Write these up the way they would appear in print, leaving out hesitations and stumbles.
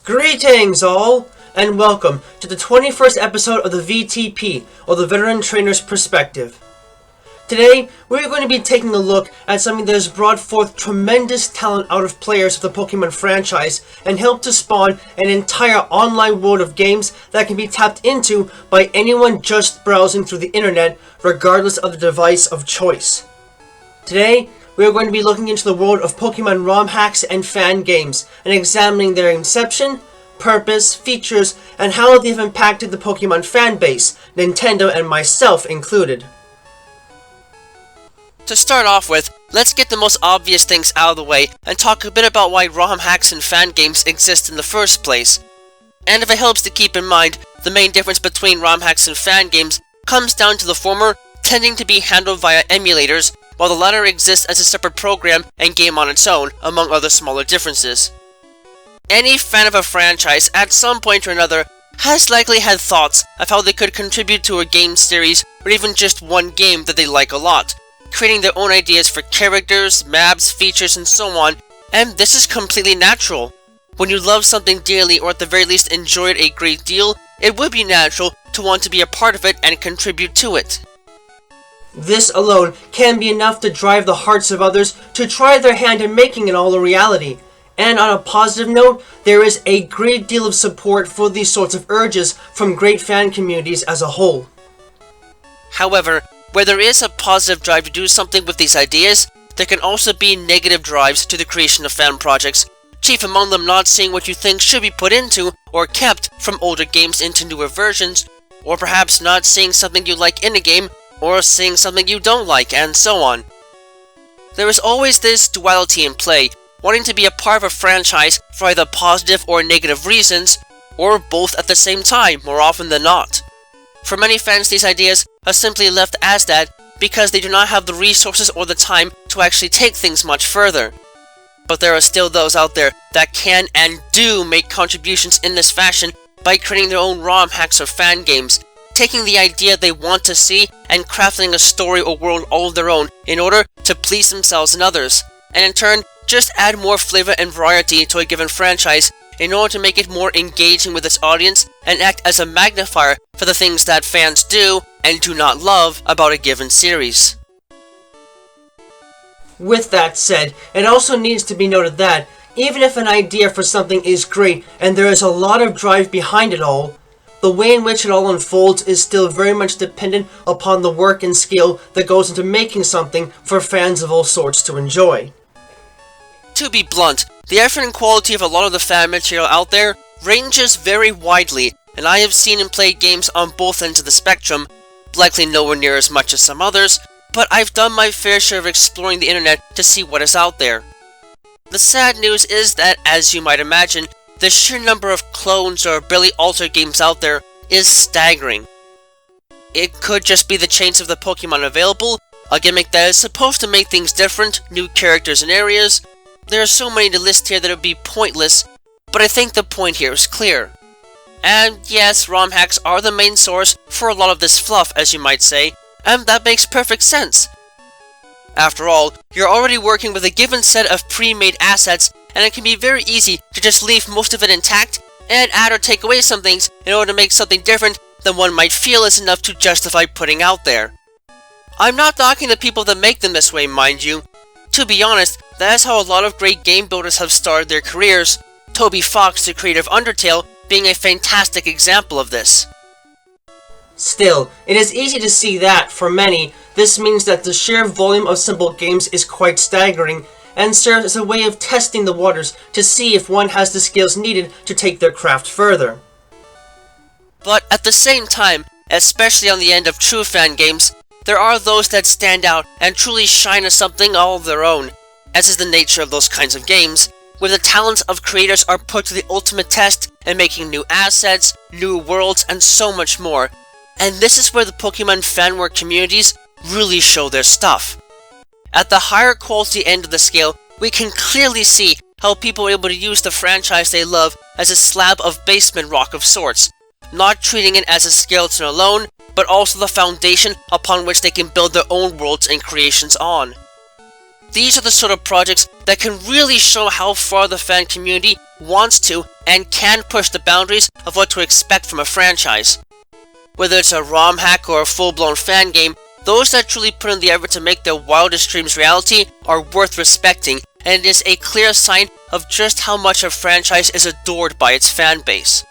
Greetings all, and welcome to the 21st episode of the V.T.P, or the Veteran Trainer's Perspective. Today, we're going to be taking a look at something that has brought forth tremendous talent out of players of the Pokémon franchise and helped to spawn an entire online world of games that can be tapped into by anyone just browsing through the internet, regardless of the device of choice. Today, we are going to be looking into the world of Pokémon ROM-hacks and fan games, and examining their inception, purpose, features, and how they have impacted the Pokémon fan base, Nintendo and myself included. To start off with, let's get the most obvious things out of the way and talk a bit about why ROM hacks and fan games exist in the first place. And if it helps to keep in mind, the main difference between ROM hacks and fan games comes down to the former tending to be handled via emulators, while the latter exists as a separate program and game on its own, among other smaller differences. Any fan of a franchise at some point or another has likely had thoughts of how they could contribute to a game series or even just one game that they like a lot, creating their own ideas for characters, maps, features, and so on, and this is completely natural. When you love something dearly or at the very least enjoy it a great deal, it would be natural to want to be a part of it and contribute to it. This alone can be enough to drive the hearts of others to try their hand in making it all a reality. And on a positive note, there is a great deal of support for these sorts of urges from great fan communities as a whole. However, where there is a positive drive to do something with these ideas, there can also be negative drives to the creation of fan projects, chief among them not seeing what you think should be put into or kept from older games into newer versions, or perhaps not seeing something you like in a game, or seeing something you don't like, and so on. There is always this duality in play, wanting to be a part of a franchise for either positive or negative reasons, or both at the same time, more often than not. For many fans, these ideas are simply left as that because they do not have the resources or the time to actually take things much further. But there are still those out there that can and do make contributions in this fashion by creating their own ROM hacks or fan games, taking the idea they want to see and crafting a story or world all of their own in order to please themselves and others, and in turn just add more flavor and variety to a given franchise in order to make it more engaging with its audience and act as a magnifier for the things that fans do and do not love about a given series. With that said, it also needs to be noted that, even if an idea for something is great and there is a lot of drive behind it all, the way in which it all unfolds is still very much dependent upon the work and skill that goes into making something for fans of all sorts to enjoy. To be blunt, the effort and quality of a lot of the fan material out there ranges very widely, and I have seen and played games on both ends of the spectrum, likely nowhere near as much as some others, but I've done my fair share of exploring the internet to see what is out there. The sad news is that, as you might imagine, the sheer number of clones or barely altered games out there is staggering. It could just be the chains of the Pokémon available, a gimmick that is supposed to make things different, new characters and areas. There are so many to list here that it would be pointless, but I think the point here is clear. And yes, ROM hacks are the main source for a lot of this fluff, as you might say, and that makes perfect sense. After all, you're already working with a given set of pre-made assets, and it can be very easy to just leave most of it intact and add or take away some things in order to make something different than one might feel is enough to justify putting out there. I'm not knocking the people that make them this way, mind you. To be honest, that is how a lot of great game builders have started their careers, Toby Fox, the creator of Undertale, being a fantastic example of this. Still, it is easy to see that, for many, this means that the sheer volume of simple games is quite staggering, and serves as a way of testing the waters to see if one has the skills needed to take their craft further. But at the same time, especially on the end of true fan games, there are those that stand out and truly shine as something all of their own, as is the nature of those kinds of games, where the talents of creators are put to the ultimate test in making new assets, new worlds, and so much more. And this is where the Pokémon fanwork communities really show their stuff. At the higher quality end of the scale, we can clearly see how people are able to use the franchise they love as a slab of basement rock of sorts, not treating it as a skeleton alone, but also the foundation upon which they can build their own worlds and creations on. These are the sort of projects that can really show how far the fan community wants to and can push the boundaries of what to expect from a franchise. Whether it's a ROM hack or a full-blown fan game, those that truly put in the effort to make their wildest dreams reality are worth respecting, and it is a clear sign of just how much a franchise is adored by its fan base.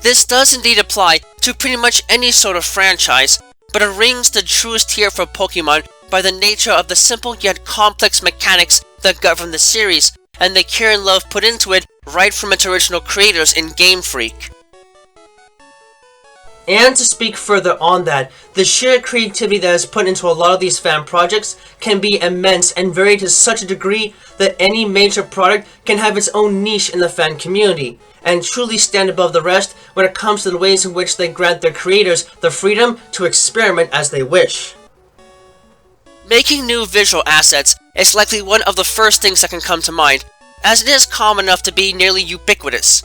This does indeed apply to pretty much any sort of franchise, but it rings the truest here for Pokémon by the nature of the simple yet complex mechanics that govern the series, and the care and love put into it right from its original creators in Game Freak. And to speak further on that, the sheer creativity that is put into a lot of these fan projects can be immense and vary to such a degree that any major product can have its own niche in the fan community, and truly stand above the rest when it comes to the ways in which they grant their creators the freedom to experiment as they wish. Making new visual assets is likely one of the first things that can come to mind, as it is common enough to be nearly ubiquitous.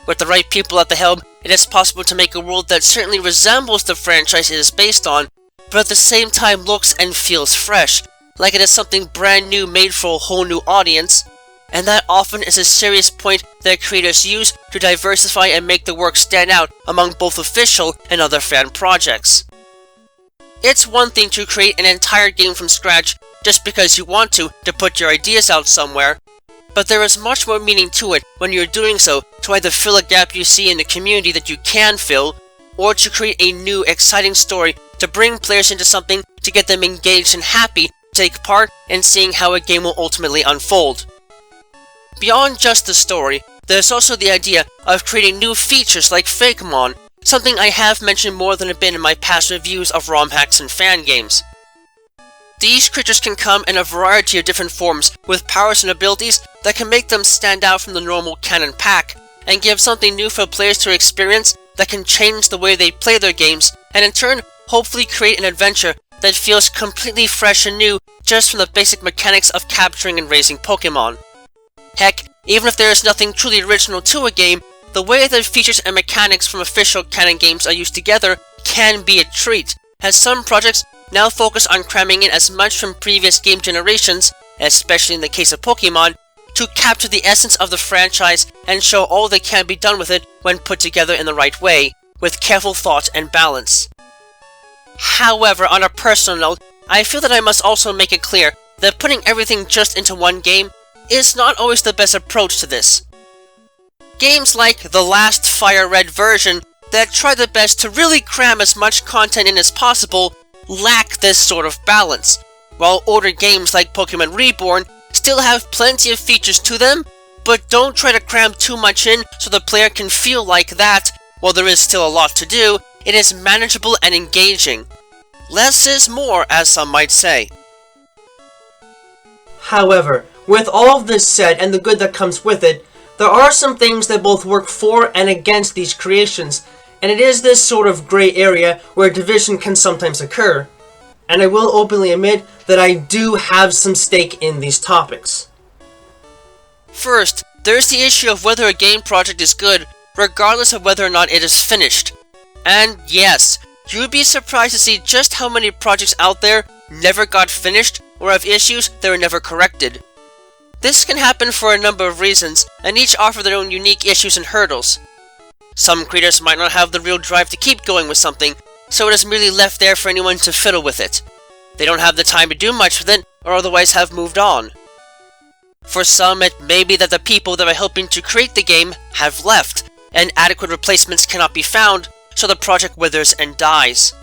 With the right people at the helm, it is possible to make a world that certainly resembles the franchise it is based on, but at the same time looks and feels fresh, like it is something brand new made for a whole new audience, and that often is a serious point that creators use to diversify and make the work stand out among both official and other fan projects. It's one thing to create an entire game from scratch just because you want to put your ideas out somewhere, but there is much more meaning to it when you're doing so to either fill a gap you see in the community that you can fill, or to create a new, exciting story to bring players into something to get them engaged and happy to take part in seeing how a game will ultimately unfold. Beyond just the story, there's also the idea of creating new features like Fakemon, something I have mentioned more than a bit in my past reviews of ROM hacks and fan games. These creatures can come in a variety of different forms, with powers and abilities that can make them stand out from the normal canon pack, and give something new for players to experience that can change the way they play their games, and in turn, hopefully create an adventure that feels completely fresh and new just from the basic mechanics of capturing and raising Pokémon. Heck, even if there is nothing truly original to a game, the way that features and mechanics from official canon games are used together can be a treat, as some projects now focus on cramming in as much from previous game generations, especially in the case of Pokémon, to capture the essence of the franchise and show all that can be done with it when put together in the right way, with careful thought and balance. However, on a personal note, I feel that I must also make it clear that putting everything just into one game is not always the best approach to this. Games like the last Fire Red version that try their best to really cram as much content in as possible lack this sort of balance, while older games like Pokémon Reborn still have plenty of features to them, but don't try to cram too much in so the player can feel like that, while there is still a lot to do, it is manageable and engaging. Less is more, as some might say. However, with all of this said and the good that comes with it, there are some things that both work for and against these creations, and it is this sort of gray area where division can sometimes occur. And I will openly admit that I do have some stake in these topics. First, there's the issue of whether a game project is good, regardless of whether or not it is finished. And yes, you'd be surprised to see just how many projects out there never got finished or have issues that were never corrected. This can happen for a number of reasons, and each offer their own unique issues and hurdles. Some creators might not have the real drive to keep going with something, so it is merely left there for anyone to fiddle with it. They don't have the time to do much with it, or otherwise have moved on. For some, it may be that the people that are helping to create the game have left, and adequate replacements cannot be found, so the project withers and dies.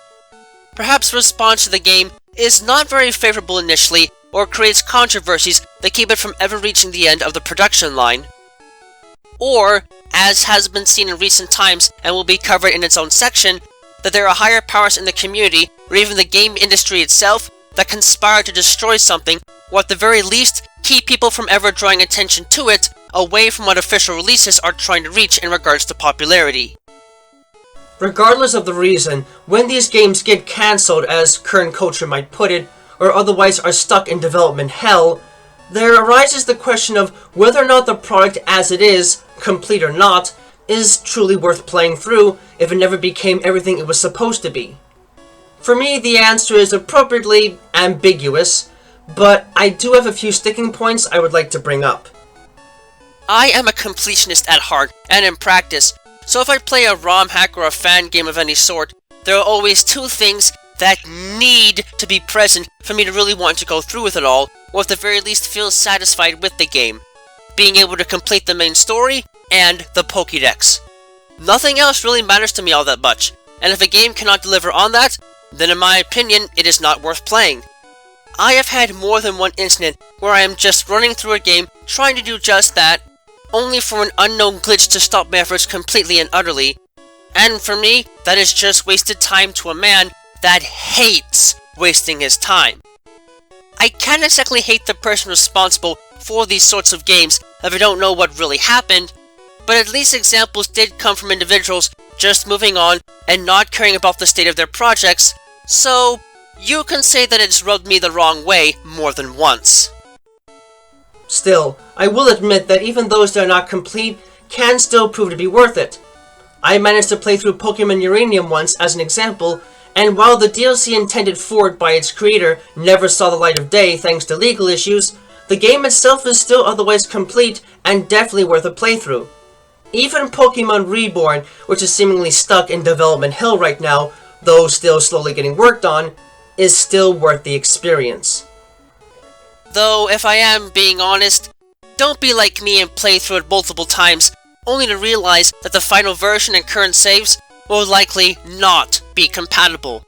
Perhaps the response to the game is not very favorable initially, or creates controversies that keep it from ever reaching the end of the production line. Or, as has been seen in recent times and will be covered in its own section, that there are higher powers in the community, or even the game industry itself, that conspire to destroy something, or at the very least, keep people from ever drawing attention to it, away from what official releases are trying to reach in regards to popularity. Regardless of the reason, when these games get cancelled, as current culture might put it, or otherwise are stuck in development hell, there arises the question of whether or not the product as it is, complete or not, is truly worth playing through if it never became everything it was supposed to be. For me, the answer is appropriately ambiguous, but I do have a few sticking points I would like to bring up. I am a completionist at heart and in practice, so if I play a ROM hack or a fan game of any sort, there are always two things that need to be present for me to really want to go through with it all, or at the very least feel satisfied with the game. Being able to complete the main story, and the Pokédex. Nothing else really matters to me all that much, and if a game cannot deliver on that, then in my opinion, it is not worth playing. I have had more than one incident where I am just running through a game trying to do just that, only for an unknown glitch to stop my efforts completely and utterly, and for me, that is just wasted time to a man that hates wasting his time. I can't exactly hate the person responsible for these sorts of games if I don't know what really happened, but at least examples did come from individuals just moving on and not caring about the state of their projects, so you can say that it's rubbed me the wrong way more than once. Still, I will admit that even those that are not complete can still prove to be worth it. I managed to play through Pokémon Uranium once as an example, and while the DLC intended for it by its creator never saw the light of day thanks to legal issues, the game itself is still otherwise complete and definitely worth a playthrough. Even Pokémon Reborn, which is seemingly stuck in development hell right now, though still slowly getting worked on, is still worth the experience. Though, if I am being honest, don't be like me and play through it multiple times, only to realize that the final version and current saves will likely not be compatible.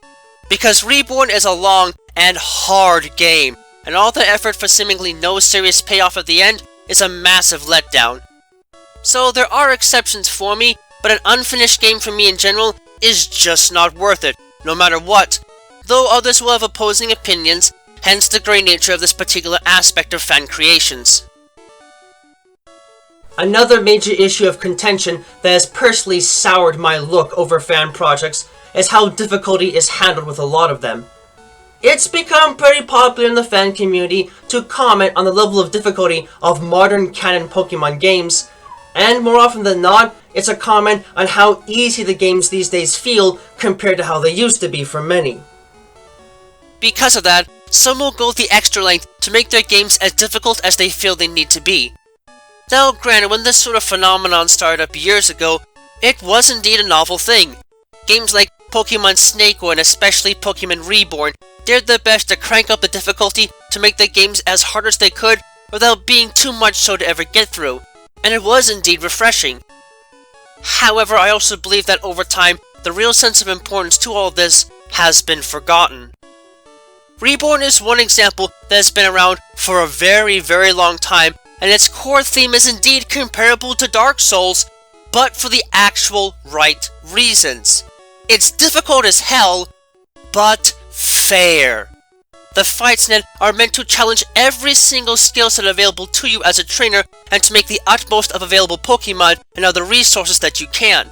Because Reborn is a long and hard game, and all the effort for seemingly no serious payoff at the end is a massive letdown. So there are exceptions for me, but an unfinished game for me in general is just not worth it, no matter what, though others will have opposing opinions, hence the grey nature of this particular aspect of fan creations. Another major issue of contention that has personally soured my look over fan projects is how difficulty is handled with a lot of them. It's become pretty popular in the fan community to comment on the level of difficulty of modern canon Pokemon games, and more often than not, it's a comment on how easy the games these days feel compared to how they used to be for many. Because of that, some will go the extra length to make their games as difficult as they feel they need to be. Now granted, when this sort of phenomenon started up years ago, it was indeed a novel thing. Games like Pokemon Snake and especially Pokemon Reborn did their best to crank up the difficulty to make the games as hard as they could without being too much so to ever get through, and it was indeed refreshing. However, I also believe that over time, the real sense of importance to all this has been forgotten. Reborn is one example that has been around for a very, very long time, and its core theme is indeed comparable to Dark Souls, but for the actual right reasons. It's difficult as hell, but fair. The fights in it are meant to challenge every single skill set available to you as a trainer and to make the utmost of available Pokemon and other resources that you can.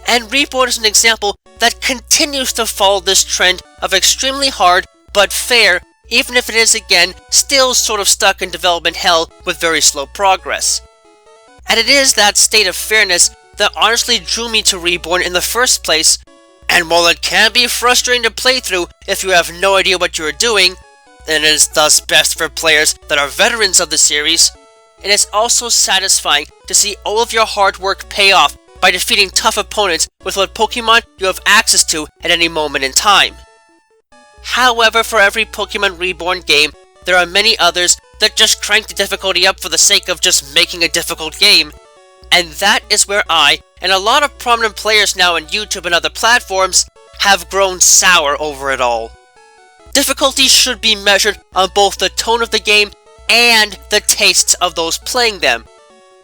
And Reborn is an example that continues to follow this trend of extremely hard but fair, even if it is again still sort of stuck in development hell with very slow progress. And it is that state of fairness that honestly drew me to Reborn in the first place, and while it can be frustrating to play through if you have no idea what you are doing, and it is thus best for players that are veterans of the series, it is also satisfying to see all of your hard work pay off by defeating tough opponents with what Pokemon you have access to at any moment in time. However, for every Pokemon Reborn game, there are many others that just crank the difficulty up for the sake of just making a difficult game, and that is where I, and a lot of prominent players now on YouTube and other platforms, have grown sour over it all. Difficulty should be measured on both the tone of the game and the tastes of those playing them.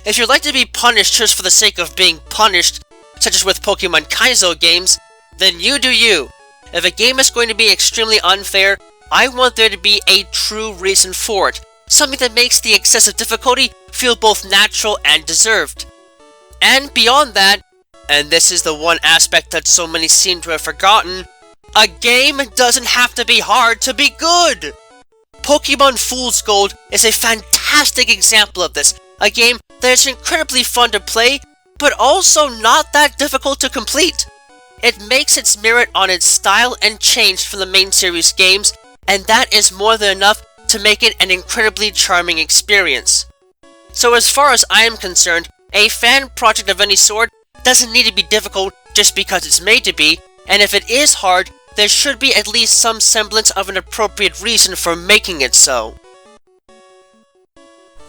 If you'd like to be punished just for the sake of being punished, such as with Pokemon Kaizo games, then you do you. If a game is going to be extremely unfair, I want there to be a true reason for it, something that makes the excessive difficulty feel both natural and deserved. And beyond that, and this is the one aspect that so many seem to have forgotten, a game doesn't have to be hard to be good! Pokemon Fool's Gold is a fantastic example of this, a game that is incredibly fun to play, but also not that difficult to complete. It makes its merit on its style and change from the main series games, and that is more than enough to make it an incredibly charming experience. So as far as I am concerned, a fan project of any sort doesn't need to be difficult just because it's made to be, and if it is hard, there should be at least some semblance of an appropriate reason for making it so.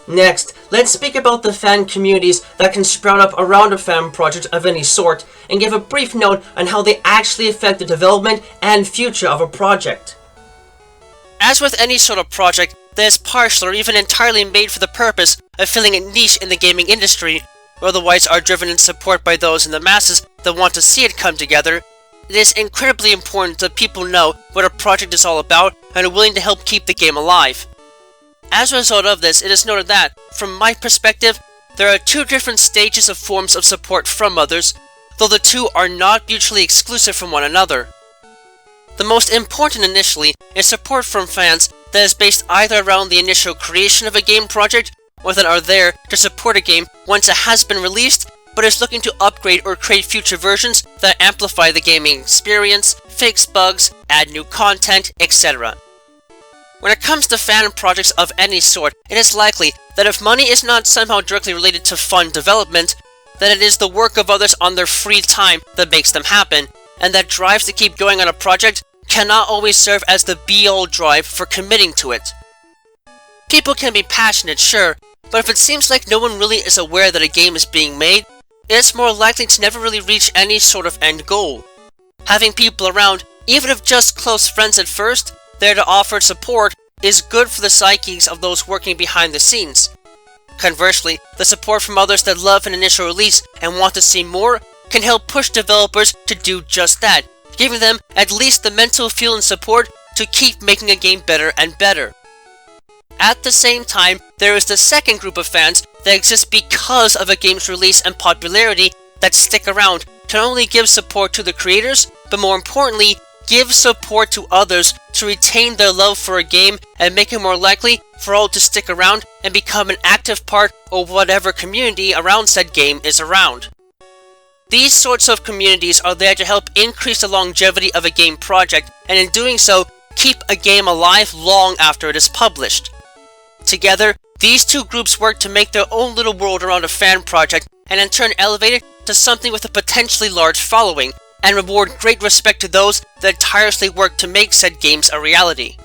Next, let's speak about the fan communities that can sprout up around a fan project of any sort, and give a brief note on how they actually affect the development and future of a project. As with any sort of project that is partial or even entirely made for the purpose of filling a niche in the gaming industry, or otherwise are driven in support by those in the masses that want to see it come together, it is incredibly important that people know what a project is all about and are willing to help keep the game alive. As a result of this, it is noted that, from my perspective, there are two different stages of forms of support from others, though the two are not mutually exclusive from one another. The most important initially is support from fans that is based either around the initial creation of a game project, or that are there to support a game once it has been released, but is looking to upgrade or create future versions that amplify the gaming experience, fix bugs, add new content, etc. When it comes to fan projects of any sort, it is likely that if money is not somehow directly related to fun development, that it is the work of others on their free time that makes them happen, and that drives to keep going on a project cannot always serve as the be-all drive for committing to it. People can be passionate, sure, but if it seems like no one really is aware that a game is being made, it's more likely to never really reach any sort of end goal. Having people around, even if just close friends at first, there to offer support is good for the psyches of those working behind the scenes. Conversely, the support from others that love an initial release and want to see more can help push developers to do just that, giving them at least the mental fuel and support to keep making a game better and better. At the same time, there is the second group of fans that exist because of a game's release and popularity that stick around to not only give support to the creators, but more importantly, give support to others to retain their love for a game and make it more likely for all to stick around and become an active part of whatever community around said game is around. These sorts of communities are there to help increase the longevity of a game project, and in doing so, keep a game alive long after it is published. Together, these two groups work to make their own little world around a fan project and in turn elevate it to something with a potentially large following, and reward great respect to those that tirelessly work to make said games a reality.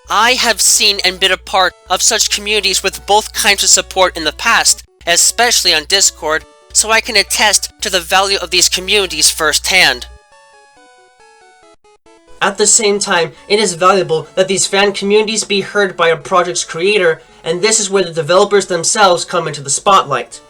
I have seen and been a part of such communities with both kinds of support in the past, especially on Discord, so I can attest to the value of these communities firsthand. At the same time, it is valuable that these fan communities be heard by a project's creator, and this is where the developers themselves come into the spotlight.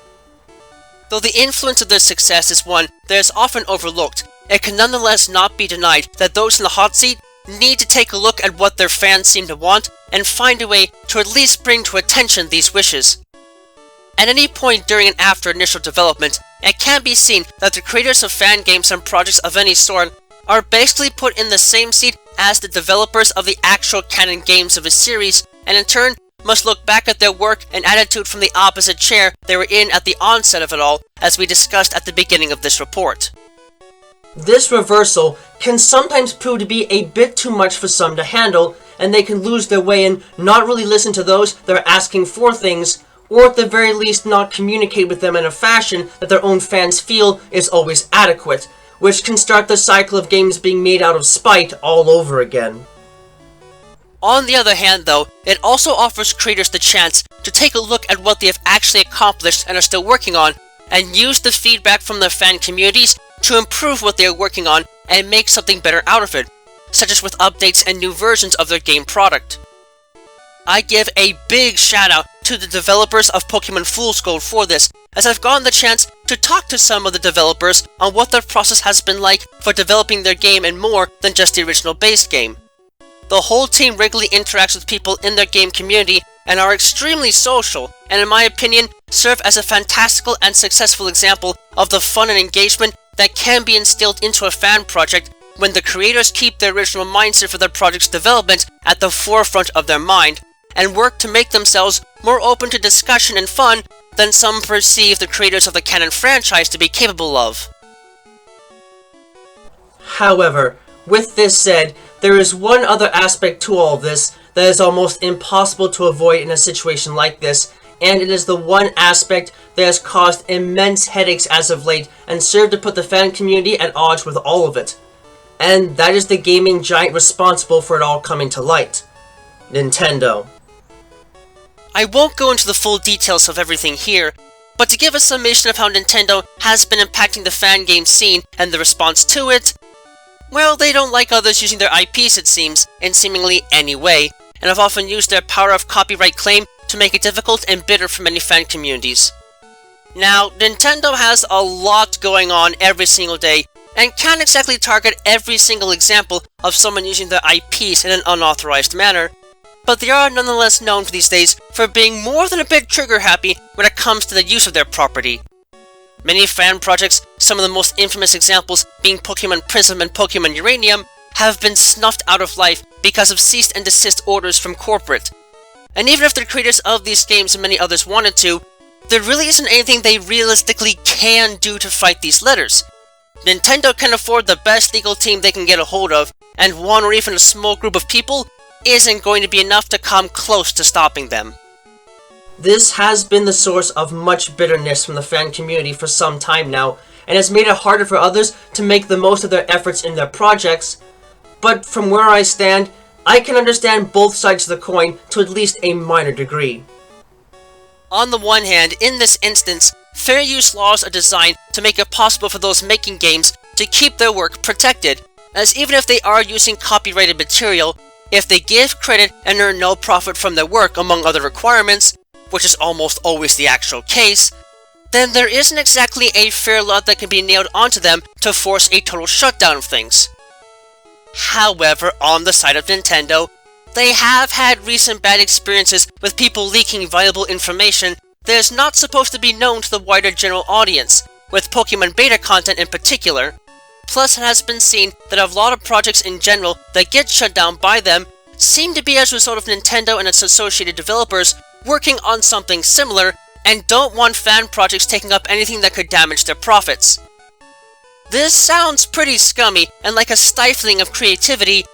Though the influence of their success is one that is often overlooked, it can nonetheless not be denied that those in the hot seat need to take a look at what their fans seem to want and find a way to at least bring to attention these wishes. At any point during and after initial development, it can be seen that the creators of fan games and projects of any sort are basically put in the same seat as the developers of the actual canon games of a series, and in turn must look back at their work and attitude from the opposite chair they were in at the onset of it all, as we discussed at the beginning of this report. This reversal can sometimes prove to be a bit too much for some to handle, and they can lose their way and not really listen to those that are asking for things, or at the very least not communicate with them in a fashion that their own fans feel is always adequate, which can start the cycle of games being made out of spite all over again. On the other hand though, it also offers creators the chance to take a look at what they have actually accomplished and are still working on, and use the feedback from their fan communities to improve what they are working on and make something better out of it, such as with updates and new versions of their game product. I give a big shout out to the developers of Pokémon Fool's Gold for this, as I've gotten the chance to talk to some of the developers on what their process has been like for developing their game and more than just the original base game. The whole team regularly interacts with people in their game community and are extremely social, and in my opinion, serve as a fantastical and successful example of the fun and engagement that can be instilled into a fan project when the creators keep their original mindset for their project's development at the forefront of their mind, and work to make themselves more open to discussion and fun than some perceive the creators of the canon franchise to be capable of. However, with this said, there is one other aspect to all of this that is almost impossible to avoid in a situation like this, and it is the one aspect that has caused immense headaches as of late and served to put the fan community at odds with all of it. And that is the gaming giant responsible for it all coming to light: Nintendo. I won't go into the full details of everything here, but to give a summation of how Nintendo has been impacting the fan game scene and the response to it, well, they don't like others using their IPs, it seems, in seemingly any way, and have often used their power of copyright claim to make it difficult and bitter for many fan communities. Now, Nintendo has a lot going on every single day, and can't exactly target every single example of someone using their IPs in an unauthorized manner, but they are nonetheless known these days for being more than a bit trigger-happy when it comes to the use of their property. Many fan projects, some of the most infamous examples being Pokémon Prism and Pokémon Uranium, have been snuffed out of life because of cease and desist orders from corporate. And even if the creators of these games and many others wanted to, there really isn't anything they realistically can do to fight these letters. Nintendo can afford the best legal team they can get a hold of, and one or even a small group of people isn't going to be enough to come close to stopping them. This has been the source of much bitterness from the fan community for some time now, and has made it harder for others to make the most of their efforts in their projects. But from where I stand, I can understand both sides of the coin to at least a minor degree. On the one hand, in this instance, fair use laws are designed to make it possible for those making games to keep their work protected, as even if they are using copyrighted material, if they give credit and earn no profit from their work among other requirements, which is almost always the actual case, then there isn't exactly a fair law that can be nailed onto them to force a total shutdown of things. However, on the side of Nintendo, they have had recent bad experiences with people leaking valuable information that is not supposed to be known to the wider general audience, with Pokémon beta content in particular. Plus, it has been seen that a lot of projects in general that get shut down by them seem to be as a result of Nintendo and its associated developers working on something similar and don't want fan projects taking up anything that could damage their profits. This sounds pretty scummy and like a stifling of creativity,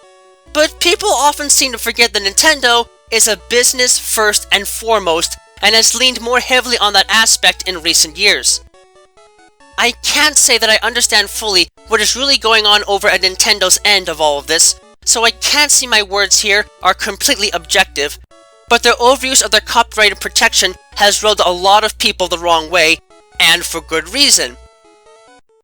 but people often seem to forget that Nintendo is a business first and foremost and has leaned more heavily on that aspect in recent years. I can't say that I understand fully what is really going on over at Nintendo's end of all of this, so I can't see my words here are completely objective, but their overuse of their copyrighted protection has rubbed a lot of people the wrong way, and for good reason.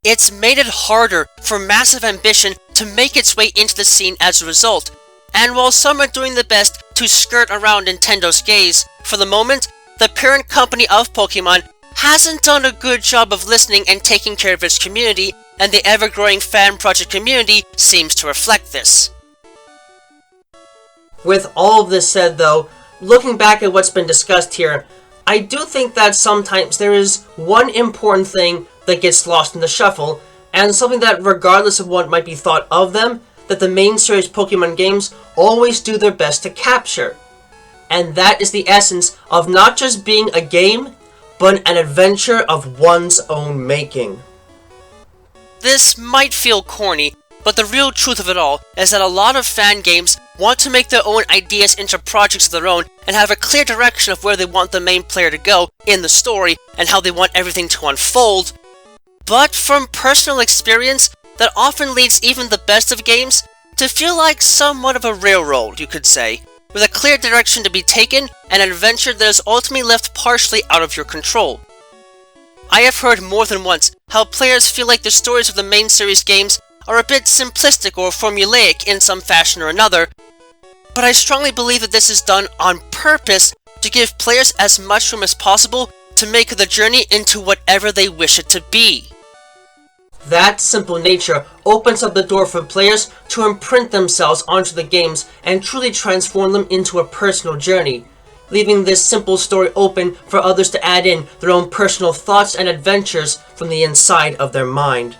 It's made it harder for massive ambition to make its way into the scene as a result, and while some are doing their best to skirt around Nintendo's gaze, for the moment, the parent company of Pokémon hasn't done a good job of listening and taking care of its community, and the ever-growing fan project community seems to reflect this. With all of this said though, looking back at what's been discussed here, I do think that sometimes there is one important thing that gets lost in the shuffle, and something that regardless of what might be thought of them, that the main series Pokemon games always do their best to capture. And that is the essence of not just being a game, but an adventure of one's own making. This might feel corny, but the real truth of it all is that a lot of fan games want to make their own ideas into projects of their own and have a clear direction of where they want the main player to go in the story and how they want everything to unfold. But from personal experience, that often leads even the best of games to feel like somewhat of a railroad, you could say, with a clear direction to be taken and an adventure that is ultimately left partially out of your control. I have heard more than once how players feel like the stories of the main series games are a bit simplistic or formulaic in some fashion or another, but I strongly believe that this is done on purpose to give players as much room as possible to make the journey into whatever they wish it to be. That simple nature opens up the door for players to imprint themselves onto the games and truly transform them into a personal journey, leaving this simple story open for others to add in their own personal thoughts and adventures from the inside of their mind.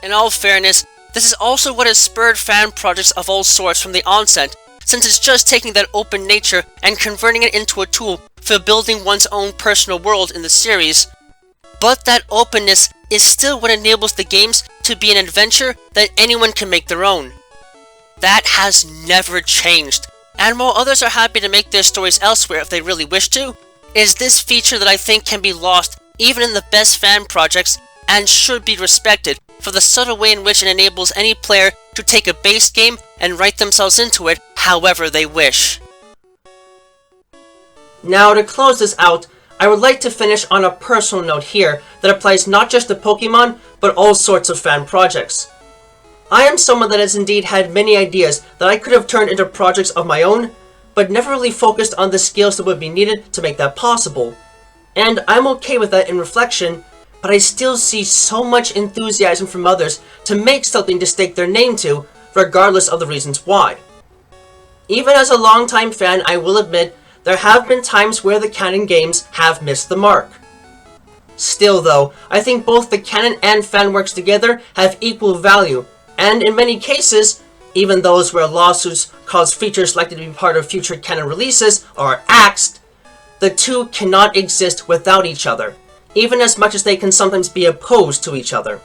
In all fairness, this is also what has spurred fan projects of all sorts from the onset, since it's just taking that open nature and converting it into a tool for building one's own personal world in the series. But that openness is still what enables the games to be an adventure that anyone can make their own. That has never changed, And while others are happy to make their stories elsewhere if they really wish to, it is this feature that I think can be lost even in the best fan projects and should be respected for the subtle way in which it enables any player to take a base game and write themselves into it however they wish. Now, to close this out, I would like to finish on a personal note here that applies not just to Pokemon, but all sorts of fan projects. I am someone that has indeed had many ideas that I could have turned into projects of my own, but never really focused on the skills that would be needed to make that possible. And I'm okay with that in reflection, but I still see so much enthusiasm from others to make something to stake their name to, regardless of the reasons why. Even as a longtime fan, I will admit, there have been times where the canon games have missed the mark. Still though, I think both the canon and fan works together have equal value, and in many cases, even those where lawsuits cause features likely to be part of future canon releases are axed, the two cannot exist without each other, even as much as they can sometimes be opposed to each other.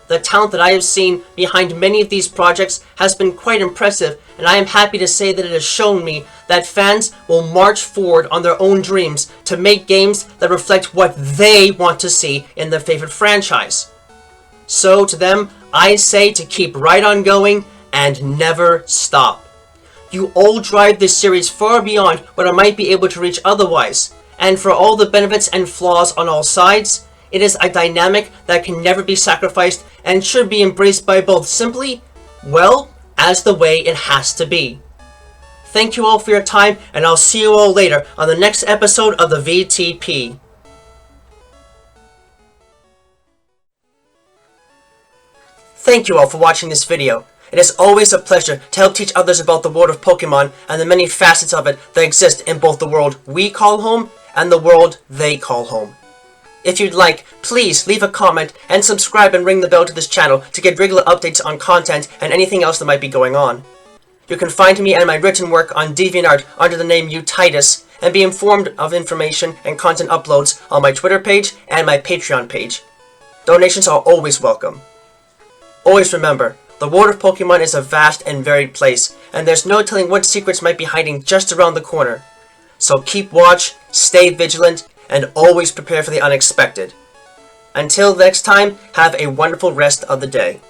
The talent that I have seen behind many of these projects has been quite impressive, and I am happy to say that it has shown me that fans will march forward on their own dreams to make games that reflect what they want to see in their favorite franchise. So to them, I say to keep right on going and never stop. You all drive this series far beyond what I might be able to reach otherwise, and for all the benefits and flaws on all sides, it is a dynamic that can never be sacrificed and should be embraced by both simply, well, as the way it has to be. Thank you all for your time, and I'll see you all later on the next episode of the V.T.P. Thank you all for watching this video. It is always a pleasure to help teach others about the world of Pokemon and the many facets of it that exist in both the world we call home and the world they call home. If you'd like, please leave a comment and subscribe and ring the bell to this channel to get regular updates on content and anything else that might be going on. You can find me and my written work on DeviantArt under the name Titus, and be informed of information and content uploads on my Twitter page and my Patreon page. Donations are always welcome. Always remember, the world of Pokemon is a vast and varied place, and there's no telling what secrets might be hiding just around the corner. So keep watch, stay vigilant, and always prepare for the unexpected. Until next time, have a wonderful rest of the day.